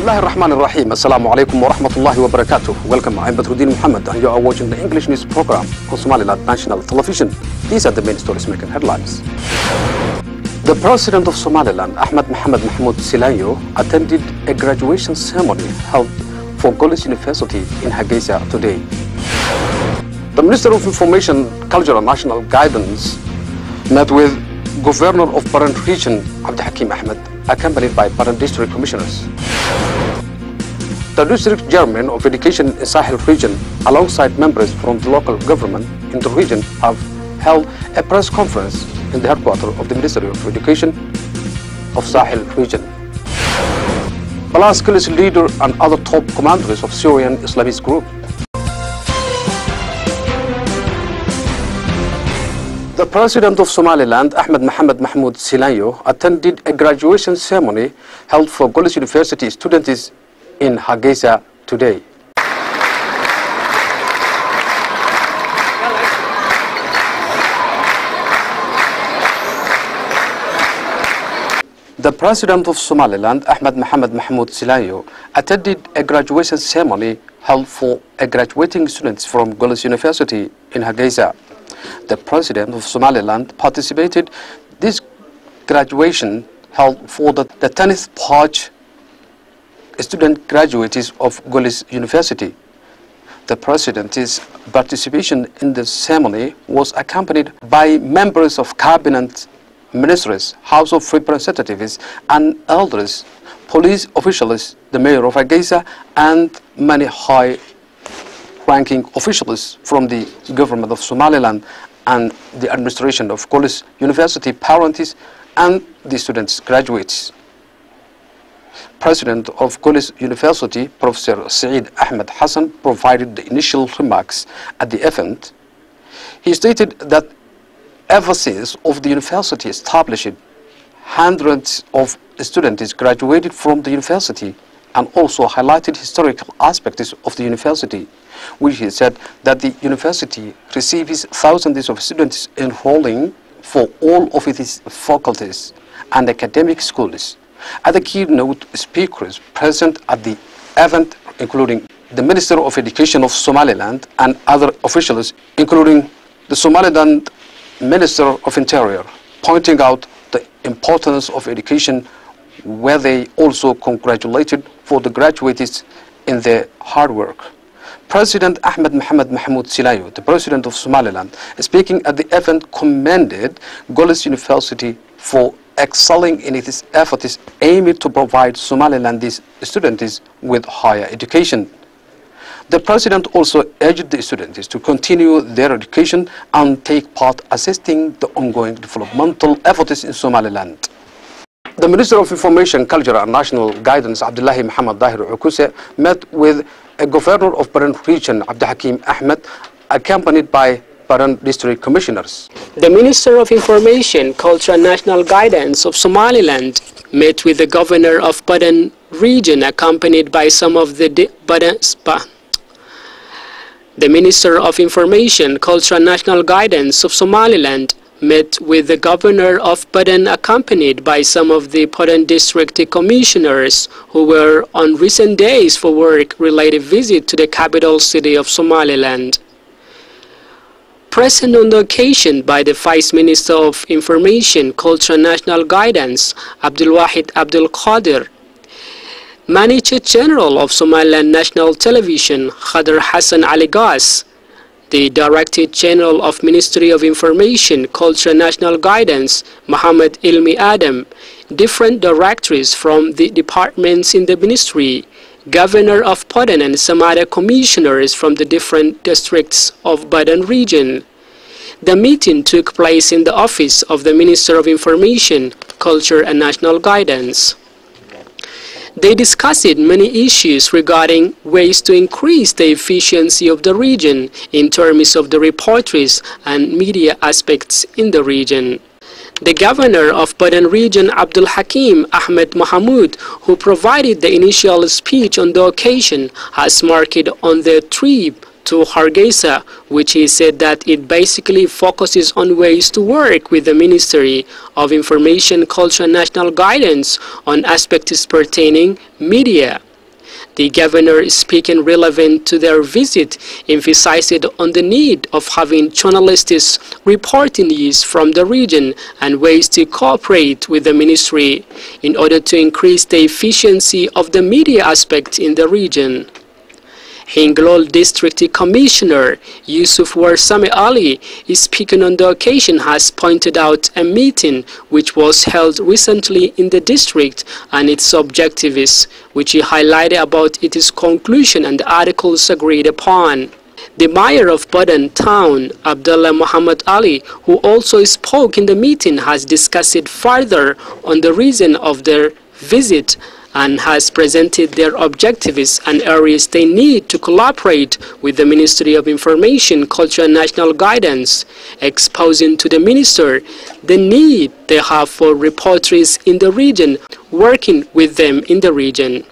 Bismillah ar-Rahman ar-Rahim. Assalamu alaikum wa rahmatullahi wa barakatuh. Welcome, I'm Badruddin Muhammad and you are watching the English news program on Somaliland National Television. These are the main stories making headlines. The President of Somaliland, Ahmed Mohamed Mahmoud Silayo, attended a graduation ceremony held for Golis University in Hargeisa today. The Minister of Information, Culture and National Guidance met with Governor of Baran Region, Abdul Ahmed, accompanied by Baran District Commissioners. The District Chairman of Education in Sahel Region, alongside members from the local government in the region, have held a press conference in the headquarters of the Ministry of Education of Sahel Region. Balaskil's leader and other top commanders of Syrian Islamist group. The President of Somaliland, Ahmed Mohamed Mahmoud Silayo, attended a graduation ceremony held for Golis University students in Hargeisa today. The President of Somaliland, Ahmed Mohamed Mahmoud Silayo, attended a graduation ceremony held for graduating students from Golis University in Hargeisa. The President of Somaliland participated in this graduation held for the 10th batch student graduates of Golis University. The President's participation in the ceremony was accompanied by members of cabinet, ministers, House of Representatives and elders, police officials, the mayor of Hargeisa and many high-ranking officials from the government of Somaliland and the administration of Golis University, parents and the students graduates. President of Golis University, Professor Saeed Ahmed Hassan, provided the initial remarks at the event. He stated that ever since of the university established, hundreds of students graduated from the university and also highlighted historical aspects of the university, which he said that the university receives thousands of students enrolling for all of its faculties and academic schools. Other keynote speakers present at the event, including the Minister of Education of Somaliland and other officials, including the Somaliland Minister of Interior, pointing out the importance of education, where they also congratulated for the graduates in their hard work. President Ahmed Mohamed Mahmoud Silayo, the President of Somaliland, speaking at the event, commended Golis University for excelling in its efforts aimed to provide Somalilandese students with higher education. The President also urged the students to continue their education and take part assisting the ongoing developmental efforts in Somaliland. The Minister of Information, Culture and National Guidance, Abdullahi Muhammad Dahir Ukuse, met with a Governor of Baran Region, Abdul Ahmed, accompanied by Baran District Commissioners. The Minister of Information, Culture and National Guidance of Somaliland met with the Governor of Baran Region, accompanied by some of the Minister of Information, Culture and National Guidance of Somaliland met with the Governor of Baran, accompanied by some of the Baran District Commissioners who were on recent days for work-related visit to the capital city of Somaliland. Present on the occasion by the Vice Minister of Information, Culture and National Guidance, Abdul Wahid Abdul Qadir, Manager General of Somaliland National Television, Khadr Hassan Ali Gas, the Director General of Ministry of Information, Culture and National Guidance, Muhammad Ilmi Adam, different directors from the departments in the ministry, Governor of Baran and some other commissioners from the different districts of Baran region. The meeting took place in the office of the Minister of Information, Culture and National Guidance. They discussed many issues regarding ways to increase the efficiency of the region in terms of the reporters and media aspects in the region. The Governor of Baran Region, Abdul Ahmed Mahmoud, who provided the initial speech on the occasion, has marked on their trip to Hargeisa, which he said that it basically focuses on ways to work with the Ministry of Information, Culture and National Guidance on aspects pertaining media, The governor, speaking relevant to their visit, emphasized on the need of having journalists reporting news from the region and ways to cooperate with the ministry in order to increase the efficiency of the media aspect in the region. Hinglol District Commissioner Yusuf Warsame Ali, speaking on the occasion, has pointed out a meeting which was held recently in the district and its objectives, which he highlighted about its conclusion and the articles agreed upon. The mayor of Badan town, Abdullah Muhammad Ali, who also spoke in the meeting, has discussed further on the reason of their visit and has presented their objectives and areas they need to collaborate with the Ministry of Information, Culture and National Guidance, exposing to the minister the need they have for reporters in the region, working with them in the region.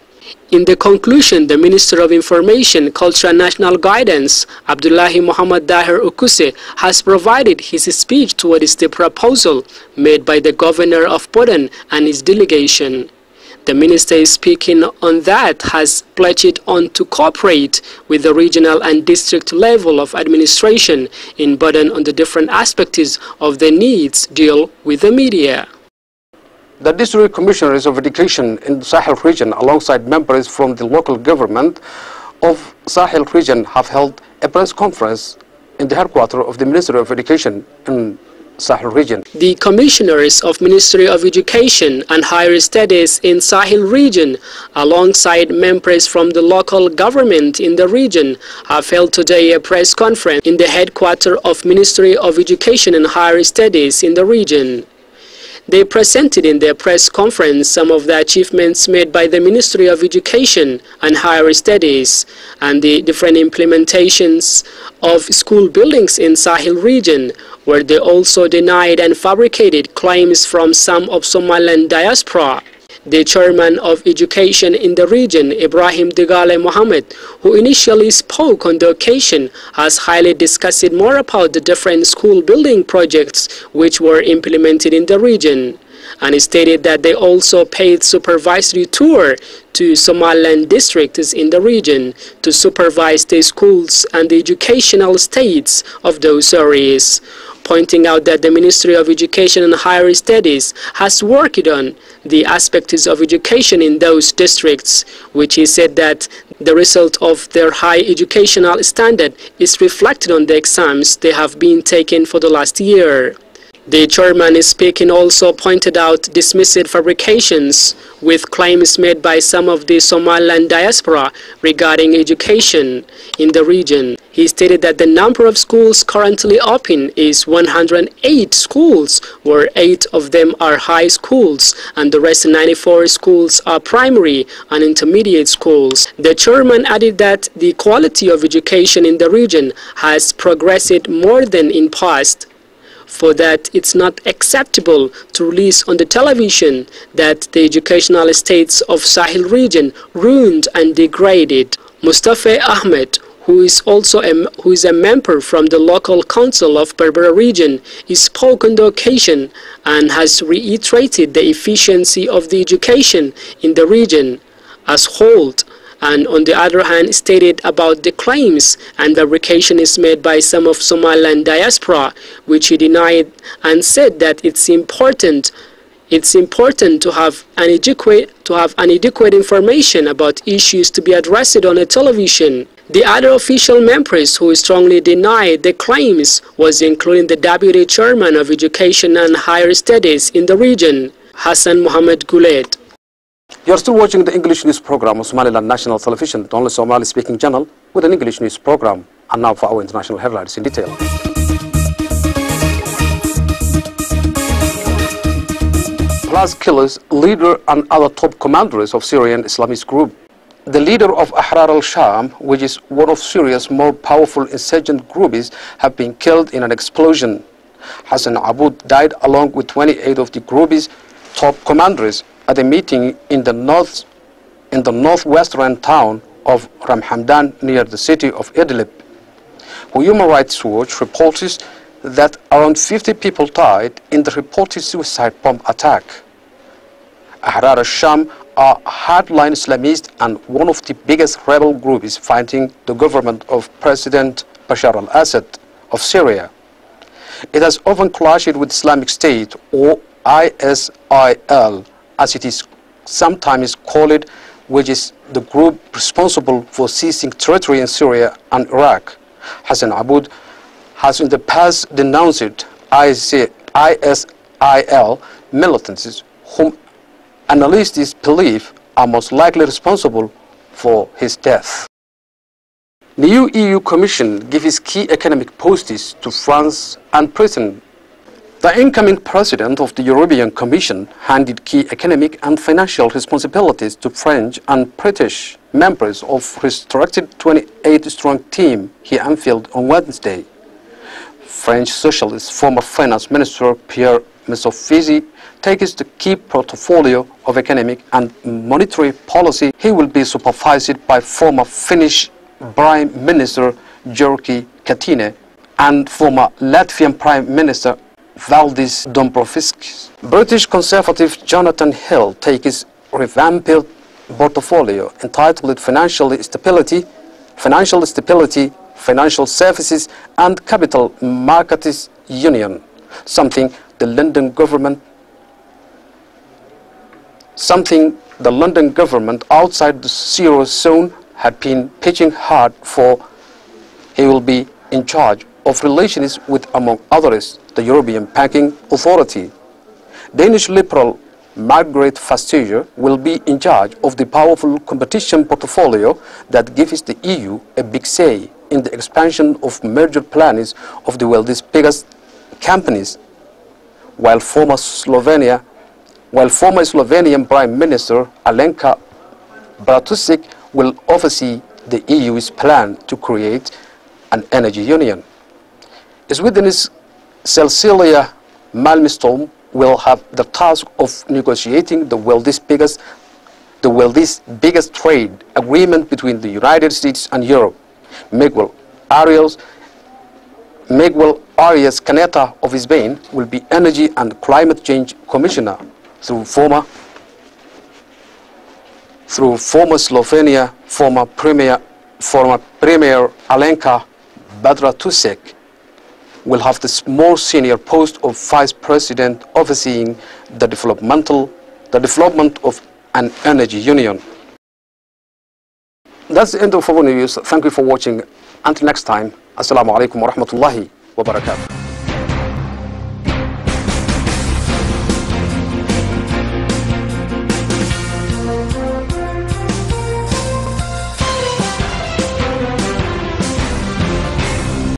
In the conclusion, the Minister of Information, Culture and National Guidance, Abdullahi Muhammad Dahir Ukuse, has provided his speech towards the proposal made by the Governor of Badan and his delegation. The minister speaking on that has pledged on to cooperate with the regional and district level of administration in Badan on the different aspects of the needs deal with the media. The district commissioners of education in the Sahel region, alongside members from the local government of Sahel region, have held a press conference in the headquarters of the Ministry of Education in Sahel region. The commissioners of Ministry of Education and Higher Studies in Sahel region, alongside members from the local government in the region, have held today a press conference in the headquarters of Ministry of Education and Higher Studies in the region. They presented in their press conference some of the achievements made by the Ministry of Education and Higher Studies and the different implementations of school buildings in Sahel region, where they also denied and fabricated claims from some of Somaliland diaspora. The chairman of education in the region, Ibrahim Digale Mohammed, who initially spoke on the occasion, has highly discussed more about the different school building projects which were implemented in the region, and stated that they also paid supervisory tour to Somaliland districts in the region to supervise the schools and the educational states of those areas, pointing out that the Ministry of Education and Higher Studies has worked on the aspects of education in those districts, which he said that the result of their high educational standard is reflected on the exams they have been taken for the last year. The chairman speaking also pointed out dismissed fabrications with claims made by some of the Somaliland diaspora regarding education in the region. He stated that the number of schools currently open is 108 schools, where 8 of them are high schools and the rest 94 schools are primary and intermediate schools. The chairman added that the quality of education in the region has progressed more than in past. For that, it's not acceptable to release on the television that the educational states of Sahel region ruined and degraded. Mustafa Ahmed, who is a member from the local council of Berbera region, spoke on the occasion and has reiterated the efficiency of the education in the region as whole, and on the other hand stated about the claims and fabrications made by some of Somaliland diaspora, which he denied, and said that it's important to have adequate information about issues to be addressed on a television. The other official members who strongly denied the claims was including the Deputy Chairman of Education and Higher Studies in the region, Hassan Mohammed Guled. You are still watching the English news program of Somaliland National Television, the only Somali-speaking channel with an English news program. And now for our international headlines in detail. Plus killers, leader and other top commanders of Syrian Islamist group. The leader of Ahrar al-Sham, which is one of Syria's more powerful insurgent groups, have been killed in an explosion. Hassan Aboud died along with 28 of the group's top commanders at a meeting in the northwestern town of Ramhamdan near the city of Idlib. Human Rights Watch reports that around 50 people died in the reported suicide bomb attack. Ahrar al-Sham are hardline Islamists and one of the biggest rebel groups fighting the government of President Bashar al-Assad of Syria. It has often clashed with Islamic State, or ISIL as it is sometimes called, which is the group responsible for seizing territory in Syria and Iraq. Hassan Aboud has in the past denounced ISIL militants, whom analysts believe are most likely responsible for his death. New EU Commission gives key economic posts to France and Britain. The incoming president of the European Commission handed key economic and financial responsibilities to French and British members of his restricted 28-strong team he unveiled on Wednesday. French socialist former finance minister Pierre Moscovici takes the key portfolio of economic and monetary policy. He will be supervised by former Finnish Prime Minister Jyrki Katainen and former Latvian Prime Minister Valdis Dombrovskis. British Conservative Jonathan Hill takes revamped portfolio entitled Financial Stability, Financial Services and Capital Markets Union, something the London government outside the Eurozone had been pitching hard for. He will be in charge of relations with, among others, the European Banking Authority. Danish Liberal Margaret Vestager will be in charge of the powerful competition portfolio that gives the EU a big say in the expansion of merger plans of the world's biggest companies, while former Slovenian Prime Minister Alenka Bratušek will oversee the EU's plan to create an energy union. Swedish Cecilia Malmström will have the task of negotiating the world's biggest trade agreement between the United States and Europe. Miguel Arias Caneta of Spain will be Energy and Climate Change Commissioner through former Premier Alenka Bratušek will have the more senior post of Vice President overseeing the development of an energy union. That's the end of our news. Thank you for watching. Until next time, Assalamu alaikum wa rahmatullahi wa barakatuh.